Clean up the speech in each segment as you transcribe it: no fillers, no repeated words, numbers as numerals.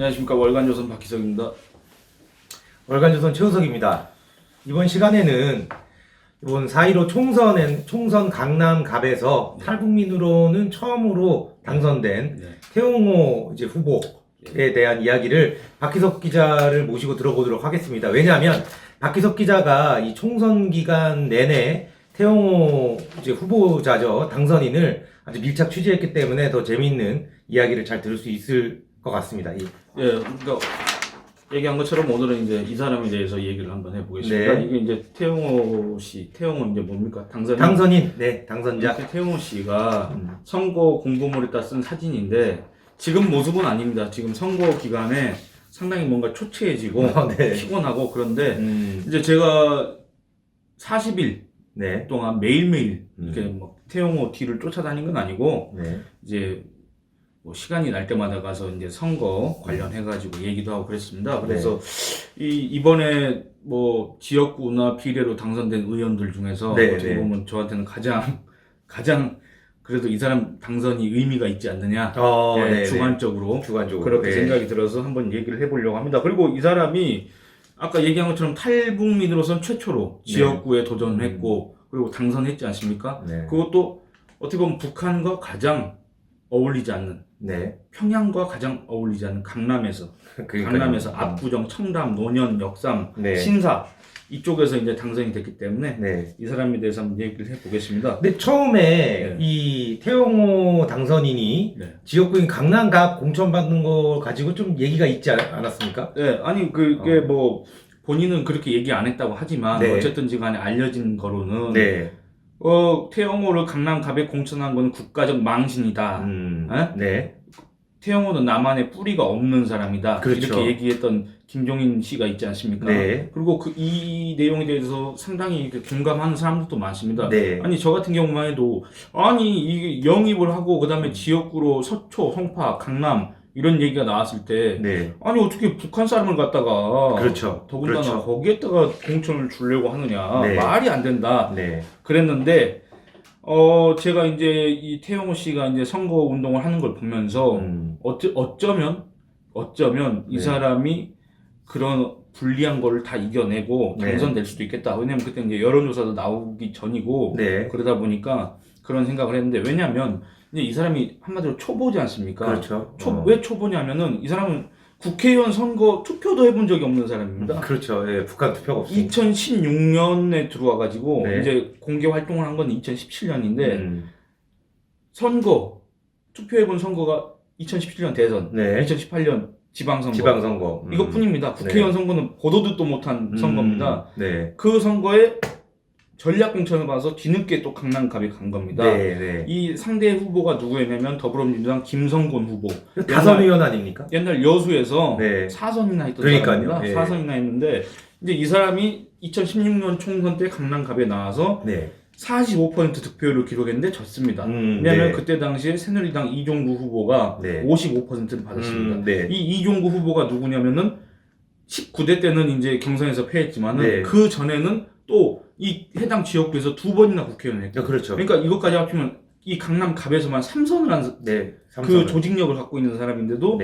안녕하십니까. 월간조선 박희석입니다. 월간조선 최우석입니다. 이번 시간에는 이번 4.15 총선 강남갑에서 탈북민으로는 처음으로 당선된 태용호 후보에 대한 이야기를 박희석 기자를 모시고 들어보도록 하겠습니다. 왜냐하면 박희석 기자가 이 총선 기간 내내 태용호 후보자죠, 당선인을 아주 밀착 취재했기 때문에 더 재미있는 이야기를 잘 들을 수 있을 것 같습니다. 그러니까 얘기한 것처럼 오늘은 이제 이 사람에 대해서 얘기를 한번 해보겠습니다. 네. 이게 이제 태용호 씨, 태용호는 이제 뭡니까? 당선인, 네, 당선자. 태용호 씨가 선거 공보물에다 쓴 사진인데 지금 모습은 아닙니다. 지금 선거 기간에 상당히 뭔가 초췌해지고 네. 피곤하고 그런데 이제 제가 40일 네. 동안 매일매일 이렇게 뭐 태용호 뒤를 쫓아다닌 건 아니고 네. 이제 뭐 시간이 날 때마다 가서 이제 선거 관련해가지고 얘기도 하고 그랬습니다. 그래서 이번에 뭐 지역구나 비례로 당선된 의원들 중에서 어떻게 보면 저한테는 가장 그래도 이 사람 당선이 의미가 있지 않느냐. 주관적으로 그렇게 생각이 들어서 한번 얘기를 해보려고 합니다. 그리고 이 사람이 아까 얘기한 것처럼 탈북민으로선 최초로 지역구에 도전을 했고 그리고 당선했지 않습니까? 그것도 어떻게 보면 북한과 가장 어울리지 않는 평양과 가장 어울리지 않는 강남에서 강남에서 압구정, 청담, 논현, 역삼, 신사 이쪽에서 이제 당선이 됐기 때문에 이 사람에 대해서 한번 얘기를 해보겠습니다. 근데 처음에 이 태용호 당선인이 지역구인 강남갑 공천받는 거 가지고 좀 얘기가 있지 않았습니까? 네, 아니 그게 뭐 본인은 그렇게 얘기 안 했다고 하지만 어쨌든지 간에 알려진 거로는 태용호를 강남갑에 공천한 건 국가적 망신이다. 태용호는 남한에 뿌리가 없는 사람이다. 이렇게 얘기했던 김종인 씨가 있지 않습니까? 그리고 이 내용에 대해서 상당히 공감하는 사람들도 많습니다. 아니 저 같은 경우만 해도 아니 이게 영입을 하고 그다음에 지역구로 서초, 송파, 강남 이런 얘기가 나왔을 때 아니 어떻게 북한 사람을 갖다가 더군다나 거기에다가 공천을 주려고 하느냐 말이 안 된다 그랬는데 제가 이제 이 태용호 씨가 이제 선거 운동을 하는 걸 보면서 어쩌면 이 사람이 그런 불리한 거를 다 이겨내고 당선될 수도 있겠다. 왜냐면 그때 이제 여론조사도 나오기 전이고 그러다 보니까 그런 생각을 했는데 왜냐면 이제 이 사람이 한마디로 초보지 않습니까? 왜 초보냐면은 이 사람은 국회의원 선거 투표도 해본 적이 없는 사람입니다. 북한 투표가 없습니다. 2016년에 들어와가지고 이제 공개 활동을 한 건 2017년인데 선거 투표해본 선거가 2017년 대선, 2018년 지방선거. 이것뿐입니다. 국회의원 선거는 보도 듣도 못한 선거입니다. 그 선거에 전략공천을 받아서 뒤늦게 또 강남갑에 간 겁니다. 이 상대 후보가 누구였냐면 더불어민주당 김성곤 후보. 다선 의원 아닙니까? 옛날 여수에서 4선이나 했던 사람입니다. 4선이나 했는데 이제 이 사람이 2016년 총선 때 강남갑에 나와서 45% 득표율을 기록했는데 졌습니다. 왜냐하면 그때 당시에 새누리당 이종구 후보가 55%를 받았습니다. 이 이종구 후보가 누구냐면은 19대 때는 이제 경선에서 패했지만은 그 전에는 또 이 해당 지역구에서 2번이나 국회의원을 했고 그러니까 이것까지 합치면 이 강남갑에서만 3선을 한 그 조직력을 갖고 있는 사람인데도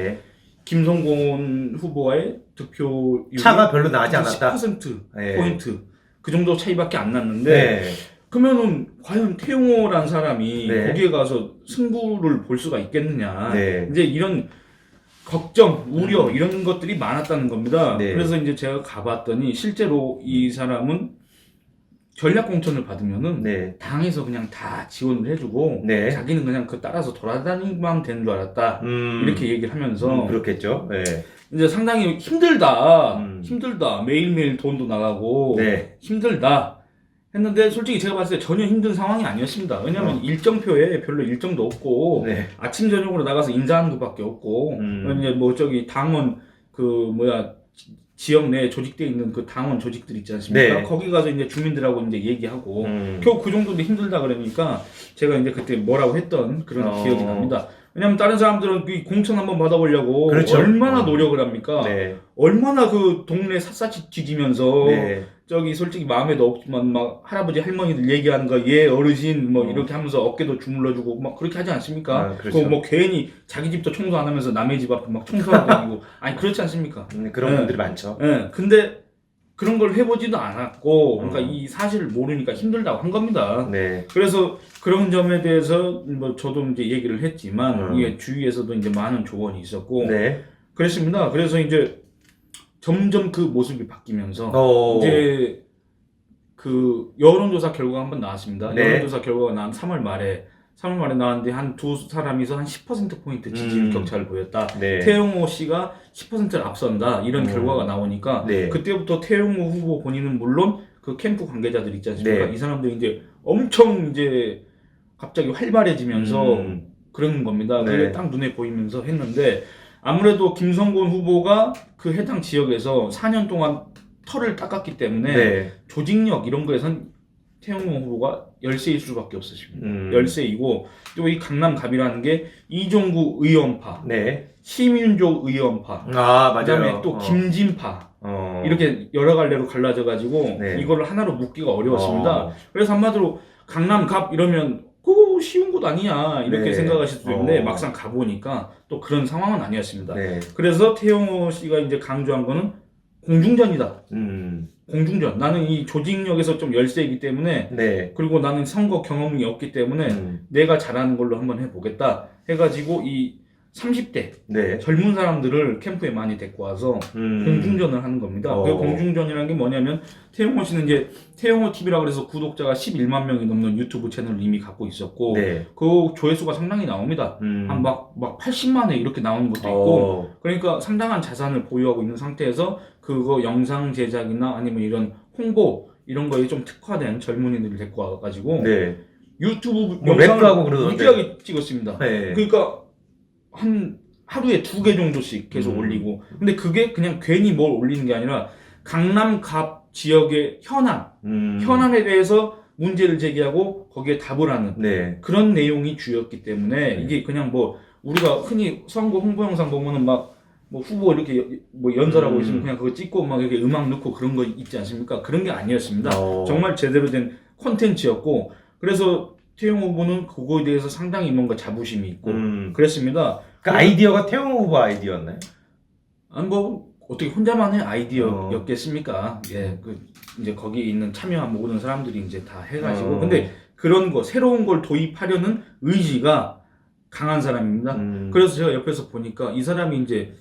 김성곤 후보와의 득표율이 차가 별로 나지 않았다. 10% 포인트 그 정도 차이밖에 안 났는데 그러면은 과연 태용호란 사람이 거기에 가서 승부를 볼 수가 있겠느냐 이제 이런 걱정, 우려 이런 것들이 많았다는 겁니다. 그래서 이제 제가 가봤더니 실제로 이 사람은 전략공천을 받으면은 당에서 그냥 다 지원을 해주고 자기는 그냥 그 따라서 돌아다니기만 되는 줄 알았다 이렇게 얘기를 하면서 그렇겠죠. 이제 상당히 힘들다 매일매일 돈도 나가고 힘들다 했는데 솔직히 제가 봤을 때 전혀 힘든 상황이 아니었습니다. 왜냐면 일정표에 별로 일정도 없고 아침 저녁으로 나가서 인사하는 것밖에 없고 이제 뭐 저기 당원 지역 내에 조직되어 있는 그 당원 조직들 있지 않습니까? 거기 가서 이제 주민들하고 이제 얘기하고 겨우 그 정도도 힘들다 그러니까 제가 이제 그때 뭐라고 했던 그런 기억이 납니다. 왜냐면 다른 사람들은 이 공천 한번 받아보려고 그렇죠. 얼마나 노력을 합니까? 네. 얼마나 그 동네 샅샅이 뒤지면서 네. 저기 솔직히 마음에도 없지만 막 할아버지 할머니들 얘기하는 거 예 어르신 뭐 이렇게 하면서 어깨도 주물러주고 막 그렇게 하지 않습니까? 그렇죠. 그 뭐 괜히 자기 집도 청소 안 하면서 남의 집 앞에 막 청소하고 다니고 아니 그렇지 않습니까? 그런 네. 분들이 많죠. 예. 근데 그런 걸 해보지도 않았고 그러니까 이 사실을 모르니까 힘들다고 한 겁니다. 네. 그래서 그런 점에 대해서 뭐 저도 이제 얘기를 했지만 이게 주위에서도 이제 많은 조언이 있었고 네. 그랬습니다. 그래서 이제 점점 그 모습이 바뀌면서 이제 그 여론조사 결과가 한번 나왔습니다. 네. 여론조사 결과가 나온 3월 말에 나왔는데 한 두 사람이서 한 10%포인트 지지율 격차를 보였다. 네. 태영호 씨가 10%를 앞선다. 이런 결과가 나오니까 네. 그때부터 태영호 후보 본인은 물론 그 캠프 관계자들 있지 않습니까? 네. 이 사람들이 이제 엄청 이제 갑자기 활발해지면서 그런 겁니다. 네. 그게 딱 눈에 보이면서 했는데 아무래도 김성곤 후보가 그 해당 지역에서 4년 동안 털을 닦았기 때문에 네. 조직력 이런 거에선 태영호 후보가 열세일 수밖에 없으십니다. 열세이고 또 이 강남갑이라는 게 이종구 의원파, 네. 심윤조 의원파, 맞아요. 그다음에 또 김진파 이렇게 여러 갈래로 갈라져 가지고 네. 이거를 하나로 묶기가 어려웠습니다. 그래서 한마디로 강남갑 이러면 그거 쉬운 곳 아니냐 이렇게 네. 생각하실 수 있는데 막상 가보니까 또 그런 상황은 아니었습니다. 네. 그래서 태영호 씨가 이제 강조한 거는 공중전이다. 공중전. 나는 이 조직력에서 좀 열세이기 때문에 네. 그리고 나는 선거 경험이 없기 때문에 내가 잘하는 걸로 한번 해보겠다 해가지고 이 30대 네. 젊은 사람들을 캠프에 많이 데리고 와서 공중전을 하는 겁니다. 그 공중전이라는 게 뭐냐면 태영호 씨는 이제 태영호 TV라 그래서 구독자가 11만 명이 넘는 유튜브 채널을 이미 갖고 있었고 네. 그 조회수가 상당히 나옵니다. 한 막 80만회 이렇게 나오는 것도 있고 그러니까 상당한 자산을 보유하고 있는 상태에서 그거 영상 제작이나 아니면 이런 홍보 이런 거에 좀 특화된 젊은이들을 데리고 와가지고 네. 유튜브 뭐 영상을 무지하게 찍었습니다. 네. 그러니까 한 하루에 2개 정도씩 계속 올리고 근데 그게 그냥 괜히 뭘 올리는 게 아니라 강남갑 지역의 현안에 대해서 문제를 제기하고 거기에 답을 하는 네. 그런 내용이 주였기 때문에 이게 그냥 뭐 우리가 흔히 선거 홍보 영상 보면은 막 뭐 후보 이렇게 뭐 연설하고 있으면 그냥 그거 찍고 막 이렇게 음악 넣고 그런 거 있지 않습니까? 그런 게 아니었습니다. 정말 제대로 된 콘텐츠였고 그래서 태영호 후보는 그거에 대해서 상당히 뭔가 자부심이 있고 그랬습니다. 그 아이디어가 태영호 후보 아이디어였나요? 아니 뭐 어떻게 혼자만의 아이디어였겠습니까? 예, 그 이제 거기에 있는 참여한 모든 사람들이 이제 다 해가지고 근데 그런 거 새로운 걸 도입하려는 의지가 강한 사람입니다. 그래서 제가 옆에서 보니까 이 사람이 이제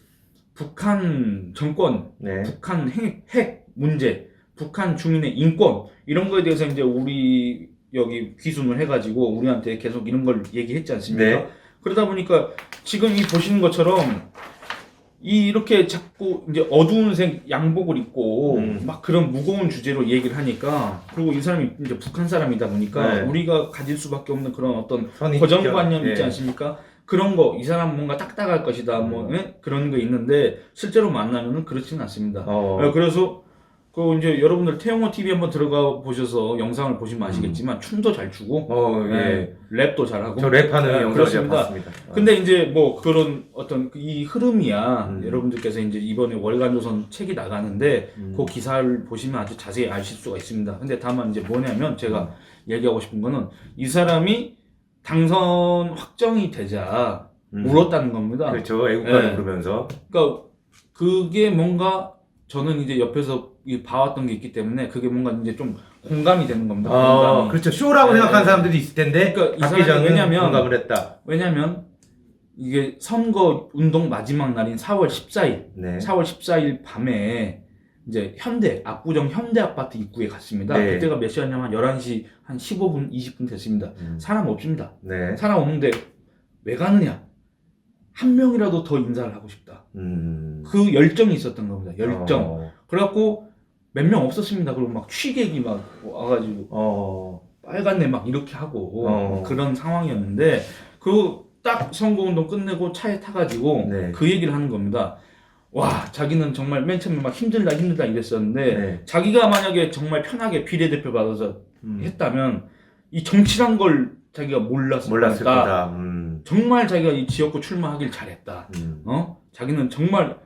북한 정권, 네. 북한 핵 문제, 북한 주민의 인권 이런 거에 대해서 이제 우리 여기 귀순을 해가지고 우리한테 계속 이런 걸 얘기했지 않습니까? 네. 그러다 보니까 지금 이 보시는 것처럼 이렇게 자꾸 이제 어두운 색 양복을 입고 막 그런 무거운 주제로 얘기를 하니까 그리고 이 사람이 이제 북한 사람이다 보니까 우리가 가질 수밖에 없는 그런 어떤 고정관념 있지 않습니까? 그런 거, 이 사람 뭔가 딱딱할 것이다, 뭐, 그런 거 있는데, 실제로 만나면은 그렇지는 않습니다. 그래서, 이제 여러분들 태영호 TV 한번 들어가 보셔서 영상을 보시면 아시겠지만, 춤도 잘 추고, 랩도 잘하고. 저 랩하는 영상을 제가 봤습니다. 근데 이제 뭐 그런 어떤 이 흐름이야, 여러분들께서 이제 이번에 월간조선 책이 나가는데, 그 기사를 보시면 아주 자세히 아실 수가 있습니다. 근데 다만 이제 뭐냐면, 제가 얘기하고 싶은 거는, 이 사람이 당선 확정이 되자 울었다는 겁니다. 그렇죠. 애국가를 부르면서. 그러니까 그게 뭔가 저는 이제 옆에서 봐왔던 게 있기 때문에 그게 뭔가 이제 좀 공감이 되는 겁니다. 공감이. 그렇죠. 쇼라고 생각하는 사람들이 있을 텐데. 그러니까 이 사람이 왜냐면 공감을 했다. 왜냐면 이게 선거 운동 마지막 날인 4월 14일, 4월 14일 밤에 이제 압구정 현대 아파트 입구에 갔습니다. 그때가 몇 시였냐면 11시 한 15분, 20분 됐습니다. 사람 없습니다. 사람 없는데 왜 가느냐? 한 명이라도 더 인사를 하고 싶다. 그 열정이 있었던 겁니다. 열정. 그래갖고 몇 명 없었습니다. 그리고 막 취객이 막 와가지고 빨간내 막 이렇게 하고 그런 상황이었는데 그리고 딱 선거운동 끝내고 차에 타가지고 그 얘기를 하는 겁니다. 와, 자기는 정말 맨 처음에 막 힘들다 이랬었는데 자기가 만약에 정말 편하게 비례대표 받아서 했다면 이 정치란 걸 자기가 몰랐을 거다. 정말 자기가 이 지역구 출마하길 잘했다. 자기는 정말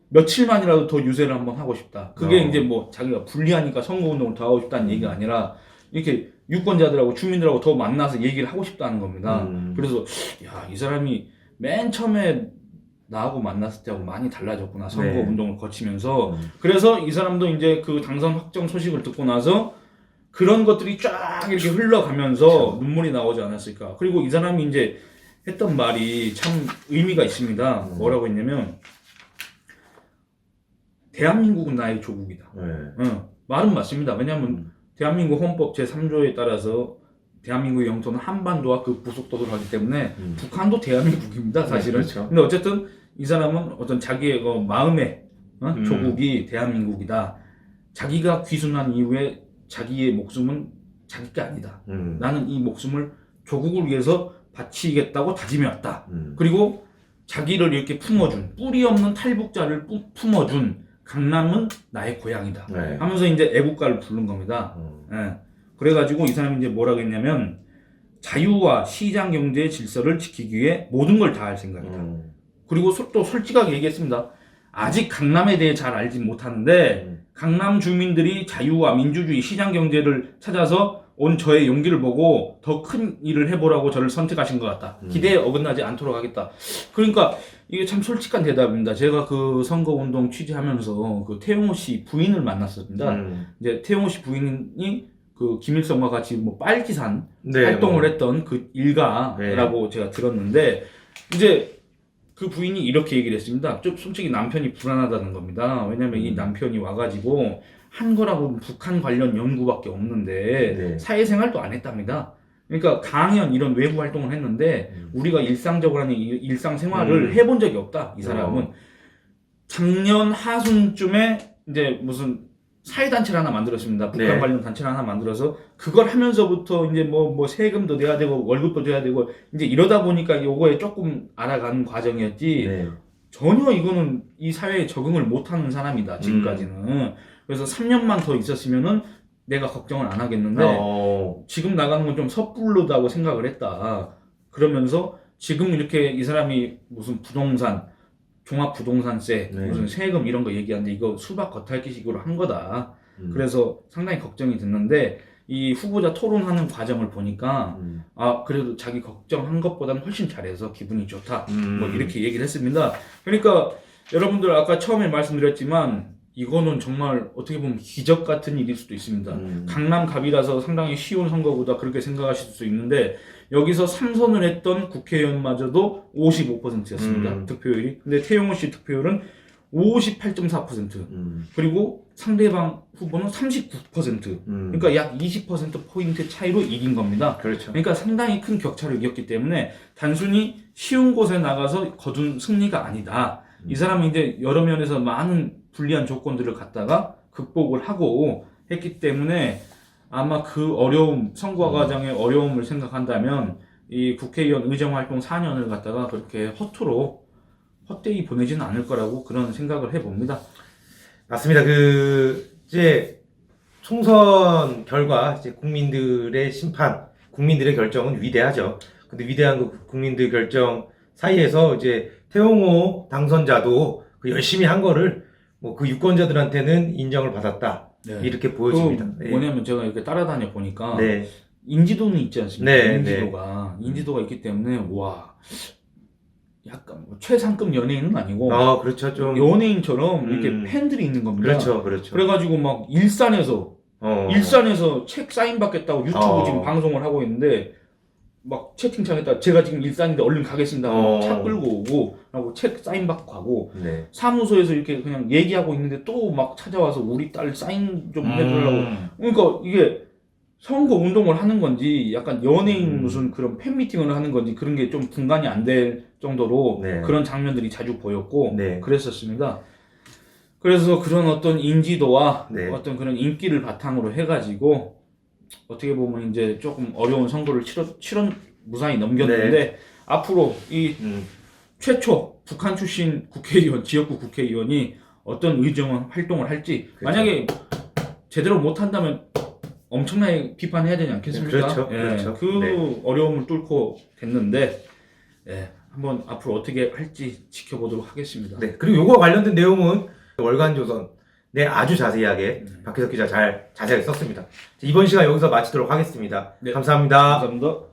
며칠만이라도 더 유세를 한번 하고 싶다. 그게 이제 뭐 자기가 불리하니까 선거운동을 더 하고 싶다는 얘기가 아니라 이렇게 유권자들하고 주민들하고 더 만나서 얘기를 하고 싶다는 겁니다. 그래서 야, 이 사람이 맨 처음에 나하고 만났을 때하고 많이 달라졌구나. 선거운동을 거치면서. 그래서 이 사람도 이제 그 당선 확정 소식을 듣고 나서 그런 것들이 쫙 이렇게 흘러가면서 눈물이 나오지 않았을까. 그리고 이 사람이 이제 했던 말이 참 의미가 있습니다. 뭐라고 했냐면 대한민국은 나의 조국이다. 말은 맞습니다. 왜냐하면 대한민국 헌법 제3조에 따라서 대한민국의 영토는 한반도와 그 부속도를 하기 때문에 북한도 대한민국입니다. 사실은. 그렇죠. 근데 어쨌든 이 사람은 어떤 자기의 마음의 조국이 대한민국이다. 자기가 귀순한 이후에 자기의 목숨은 자기가 아니다. 나는 이 목숨을 조국을 위해서 바치겠다고 다짐해왔다. 그리고 자기를 이렇게 품어준 뿌리 없는 탈북자를 품어준 강남은 나의 고향이다. 하면서 이제 애국가를 부른 겁니다. 그래가지고 이 사람이 이제 뭐라고 했냐면 자유와 시장 경제의 질서를 지키기 위해 모든 걸 다 할 생각이다. 그리고 또 솔직하게 얘기했습니다. 아직 강남에 대해 잘 알지 못하는데 강남 주민들이 자유와 민주주의 시장 경제를 찾아서 온 저의 용기를 보고 더 큰 일을 해보라고 저를 선택하신 것 같다. 기대에 어긋나지 않도록 하겠다. 그러니까 이게 참 솔직한 대답입니다. 제가 그 선거운동 취재하면서 그 태용호 씨 부인을 만났습니다. 이제 태용호 씨 부인이 그 김일성과 같이 뭐 빨기산 활동을 했던 그 일가라고 제가 들었는데 이제 그 부인이 이렇게 얘기를 했습니다. 좀 솔직히 남편이 불안하다는 겁니다. 왜냐면 이 남편이 와가지고 한 거라고 북한 관련 연구밖에 없는데 사회생활도 안 했답니다. 그러니까 강연 이런 외부 활동을 했는데 우리가 일상적으로 하는 일상생활을 해본 적이 없다. 이 사람은 작년 하순쯤에 이제 무슨 사회단체를 하나 만들었습니다. 북한 관련 단체를 하나 만들어서 그걸 하면서부터 이제 뭐 세금도 내야 되고 월급도 줘야 되고 이제 이러다 보니까 요거에 조금 알아가는 과정이었지 전혀 이거는 이 사회에 적응을 못하는 사람이다. 지금까지는. 그래서 3년만 더 있었으면은 내가 걱정을 안 하겠는데 지금 나가는 건 좀 섣부르다고 생각을 했다. 그러면서 지금 이렇게 이 사람이 무슨 부동산 종합부동산세, 무슨 세금 이런 거 얘기하는데 이거 수박 겉핥기식으로 한 거다. 그래서 상당히 걱정이 됐는데 이 후보자 토론하는 과정을 보니까 아 그래도 자기 걱정한 것보다는 훨씬 잘해서 기분이 좋다. 뭐 이렇게 얘기를 했습니다. 그러니까 여러분들 아까 처음에 말씀드렸지만 이거는 정말 어떻게 보면 기적 같은 일일 수도 있습니다. 강남 갑이라서 상당히 쉬운 선거보다 그렇게 생각하실 수 있는데 여기서 3선을 했던 국회의원마저도 55%였습니다. 득표율이. 근데 태용호 씨 득표율은 58.4%. 그리고 상대방 후보는 39%. 그러니까 약 20%포인트 차이로 이긴 겁니다. 그렇죠. 그러니까 상당히 큰 격차를 이겼기 때문에 단순히 쉬운 곳에 나가서 거둔 승리가 아니다. 이 사람은 이제 여러 면에서 많은 불리한 조건들을 갖다가 극복을 하고 했기 때문에 아마 그 어려움, 선거 과정의 어려움을 생각한다면 이 국회의원 의정활동 4년을 갖다가 그렇게 허투루 헛되이 보내지는 않을 거라고 그런 생각을 해봅니다. 맞습니다. 이제 총선 결과 이제 국민들의 심판, 국민들의 결정은 위대하죠. 근데 위대한 그 국민들 결정 사이에서 이제 태용호 당선자도 그 열심히 한 거를 뭐 그 유권자들한테는 인정을 받았다. 이렇게 보여집니다. 뭐냐면 제가 이렇게 따라다녀 보니까 인지도는 있지 않습니까? 인지도가 있기 때문에 와 약간 뭐 최상급 연예인은 아니고 그렇죠. 좀 연예인처럼 이렇게 팬들이 있는 겁니다. 그렇죠. 그래가지고 막 일산에서 책 사인 받겠다고 유튜브 지금 방송을 하고 있는데 막 채팅창에다 제가 지금 일산인데 얼른 가겠습니다. 차 끌고 오고 하고 책 사인 받고 가고 사무소에서 이렇게 그냥 얘기하고 있는데 또 막 찾아와서 우리 딸 사인 좀 해주려고. 그러니까 이게 선거 운동을 하는 건지 약간 연예인 무슨 그런 팬미팅을 하는 건지 그런 게 좀 분간이 안 될 정도로 그런 장면들이 자주 보였고 그랬었습니다. 그래서 그런 어떤 인지도와 어떤 그런 인기를 바탕으로 해가지고 어떻게 보면 이제 조금 어려운 선거를 무사히 넘겼는데 앞으로 이 최초 북한 출신 국회의원, 지역구 국회의원이 어떤 의정 활동을 할지 만약에 제대로 못한다면 엄청나게 비판해야 되지 않겠습니까? 그렇죠. 어려움을 뚫고 됐는데 예, 한번 앞으로 어떻게 할지 지켜보도록 하겠습니다. 네. 그리고 요거 관련된 내용은 월간조선 아주 자세하게 박혜석 기자 자세하게 썼습니다. 이번 시간 여기서 마치도록 하겠습니다. 네. 감사합니다. 감사합니다.